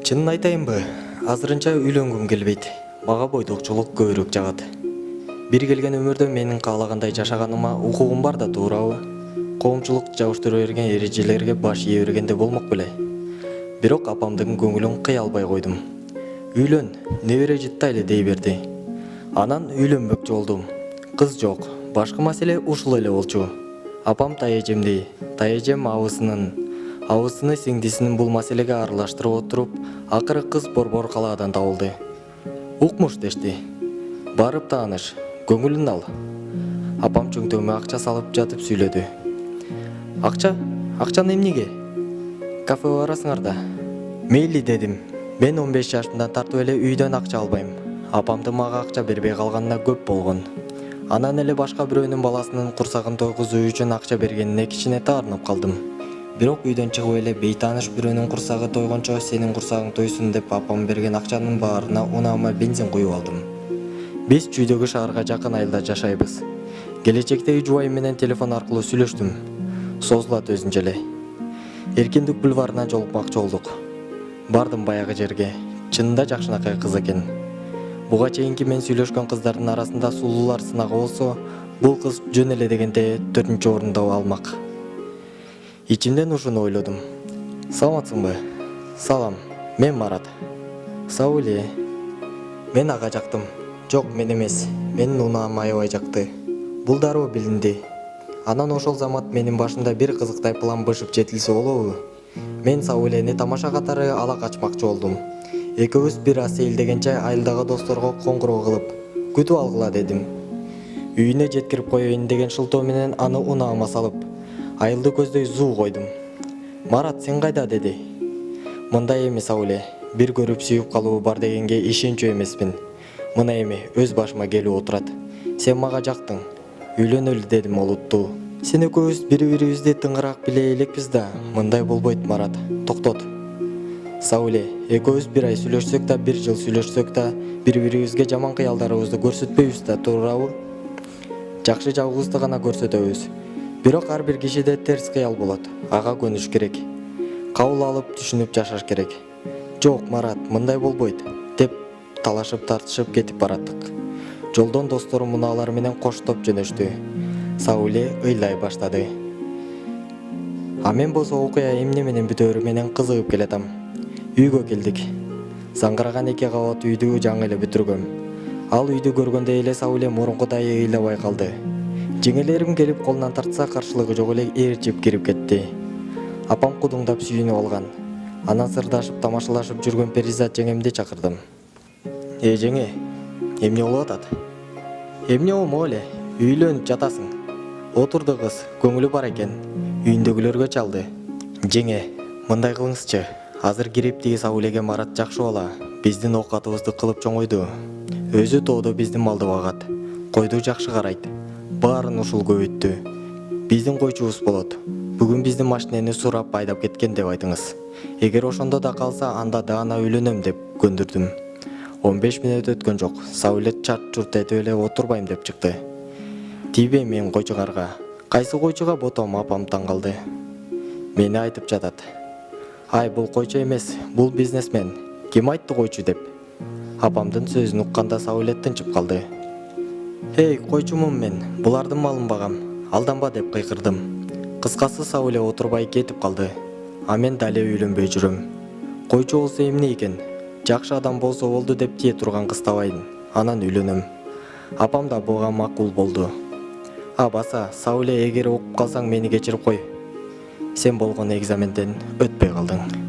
Чынын айтайынбы, азырынча үйлөнгүм келбейт. Мага бойдокчулук көбүрөөк жагат. Бир келген өмүрдө менин каалагандай жашаганыма укугум бар да туурабы? Коомчулук жабыштыра берген эрежелерге баш ие бергенде болмок беле. Бирок апамдын көңүлүн кыя албай койдум. Үйлөн, небере жыттайлы дей берди. Анан үйлөнбөкчү болдум. Кыз жок, башкы маселе ушул эле болчу. Апам тайэжемдей, тайэжем абысыны сиңдисинин бул маселеге аралаштырып отуруп, акыры кыз борбор калаадан табылды. Укмуш дешти. Барып тааныш, көңүлүн ал. Апам чөңтөгүмө акча салып жатып сүйлөдү. Акчаны эмнеге? Кафе барасыңар да. Мейли дедим. Мен 15 жашымдан тартып эле үйдөн акча албайм. Апамдын мага акча бербей калганына көп болгон. Анан эле башка бирөөнүн баласынын курсагын тойгузуу үчүн акча бергенине кичине таарынып калдым. Бирок үйдөн чыгып эле бейтааныш бирөөнүн курсагы тойгончо сенин курсагың тойсун деп апам берген акчанын баарына унаама бензин куюп алдым. Биз чүйдөгү шаарга жакын айылда жашайбыз. Келечекте жубайым менен телефон аркылуу сүйлөштүм. Созулат өзүнчө эле. Эркиндик бульварына жолукмакчы болдук. Бардым баягы жерге. Чынында жакшынакай кыз экен. Буга чейинки мен сүйлөшкөн кыздардын арасында сулуулар сынагы болсо, бул кыз жөн эле дегенде 4-чү орунду алмак. Ичимден ушуну ойлодум. Саламатсыңбы? Салам, мен Марат. Сау эле. Мен ага жактым. Жок, мен эмес. Менин унаам аябай жакты. Бул дароо билинди. Анан ошол замат менин башымда бир кызыктай план бышып жетилсе болобу? Мен сау элени тамаша катары ала качмакчы болдум. Экөөбүз бир аз сейилдегенче айылдагы досторго коңгуроо кылып, күтүп алгыла дедим. Үйүнө жеткирип коеюн деген шылтоо менен аны унаама салып, айылды көздөй зуу койдум. Марат, сен кайда деди. Мындай эми сау эле, бир көрүп сүйүп калуу бар дегенге ишенчү эмесмин. Мына эми өз башыма келип отурат. Сен мага жактың. Үйлөнөлү дедим олуттуу. Сен экөөбүз бири-бирибизди тыңыраак биле элекпиз да, мындай болбойт Марат. Токтот. Сау эле, экөөбүз бир ай сүйлөшсөк да, бир жыл сүйлөшсөк да, бири-бирибизге жаман кыялдарыбызды көрсөтпөйбүз да, туурабы? Жакшы жагыбызды гана көрсөтөбүз. Бирок ар бир кишиде терс кыял болот. Ага көнүш керек. Кабыл алып, түшүнүп жашаш керек. Жок, Марат, мындай болбойт, деп талашып тартышып кетип бараттык. Жолдон досторум унаалар менен коштоп жөнөштү. Сау эле ыйлай баштады. А мен болсо окуя эмне менен бүтөөрү менен кызыгып келатам. Үйгө келдик. Заңгыраган 2 кабат үйдү жаңы эле бүтүргөм. Ал үйдү көргөндө эле сау эле мурункудай ыйлабай калды. Жеңелерим келип колунан тартса каршылыгы жок эле ээрчип кирип кетти. Апам кудуңдап сүйүнүп алган. Анан сырдашып тамашалашып жүргөн Перизат жеңемди чакырдым. Жеңе, эмне болуп атат? Эмне болмок эле, үйлөнүп жатасың. Отурду кыз, көңүлү бар экен. Үйүндөгүлөргө чалды. Жеңе, мындай кылыңызчы. Азыр кирип тиги сау элеге Марат жакшы бала. Биздин оокатыбызды кылып чоңойду. Өзү тоодо биздин малды багат. Койду жакшы карайт. Баарын ушул көбөйттү. Биздин койчубуз болот. Бүгүн биздин машинени сурап айдап кеткен деп айтыңыз. Эгер ошондо да калса, анда даана үйлөнөм деп көндүрдүм. 15 мүнөт өткөн жок. Сау эле чарт-чурт этип эле отурбайм деп чыкты. Тийбейм мен койчуңарга. Кайсы койчуга ботом апам таң калды. Мени айтып жатат. Ай, бул койчу эмес, бул бизнесмен. Ким айтты койчу деп. Апамдын сөзүн укканда сау эле тынчып калды. Эй, койчумун мен, булардын малын багам. Алданба деп кыйкырдым. Кыскасы сау эле отурбай кетип калды. А мен дале үйлөнбөй жүрөм. Койчу болсо эмне экен? Жакшы адам болсо болду деп тие турган кыз табайын. Анан үйлөнөм. Апам да буга макул болду. Баса, сау эле эгер окуп калсаң мени кечирип кой. Сен болгон экзаменден өтпөй калдың.